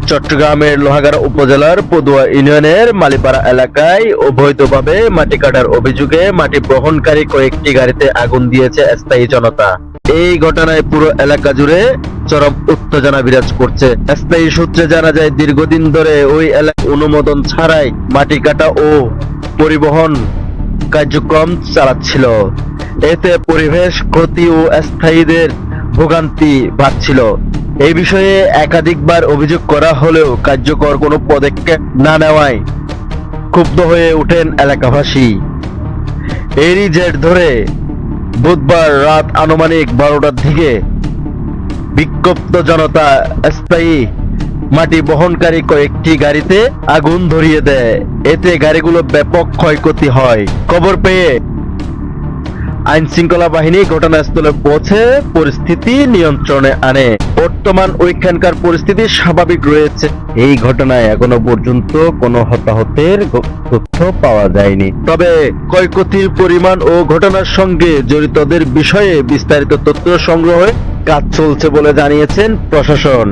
চট্টগ্রামের লোহাগাড়া উপজেলার পদুয়া ইউনিয়নের মালিপাড়া এলাকায় অবৈধভাবে মাটি কাটার অভিযোগে মাটি বহনকারী কয়েকটি গাড়িতে আগুন দিয়েছে স্থায়ী জনতা। এই ঘটনায় পুরো এলাকা জুড়ে চরম উত্তেজনা বিরাজ করছে। স্থায়ী সূত্রে জানা যায়, দীর্ঘদিন ধরে ওই এলাকায় অনুমোদন ছাড়াই মাটি কাটা ও পরিবহন কার্যক্রম চালাচ্ছিল। এতে পরিবেশ ক্ষতি ও স্থায়ীদের ভোগান্তি বাড়ছিল। এই বিষয়ে একাধিকবার অভিযোগ করা হলেও কার্যকর কোনো পদক্ষেপ না নেওয়ায় ক্ষুব্ধ হয়ে ওঠেন এলাকাবাসী। এরই জের ধরে বুধবার রাত আনুমানিক 12টার দিকে বিক্ষুব্ধ জনতা স্থায়ী মাটি বহনকারী কয়েকটি গাড়িতে আগুন ধরিয়ে দেয়। এতে গাড়িগুলো ব্যাপক ক্ষয়ক্ষতি হয়। খবর পেয়ে আইন শৃঙ্খলা বাহিনী ঘটনাস্থলে পৌঁছে পরিস্থিতি নিয়ন্ত্রণে আনে। বর্তমান ওইখানকার পরিস্থিতি স্বাভাবিক রয়েছে। এই ঘটনায় এখনো পর্যন্ত কোনো হতাহতের তথ্য পাওয়া যায়নি। তবে ক্ষয়ক্ষতির পরিমাণ ও ঘটনার সঙ্গে জড়িতদের বিষয়ে বিস্তারিত তথ্য সংগ্রহে কাজ চলছে বলে জানিয়েছেন প্রশাসন।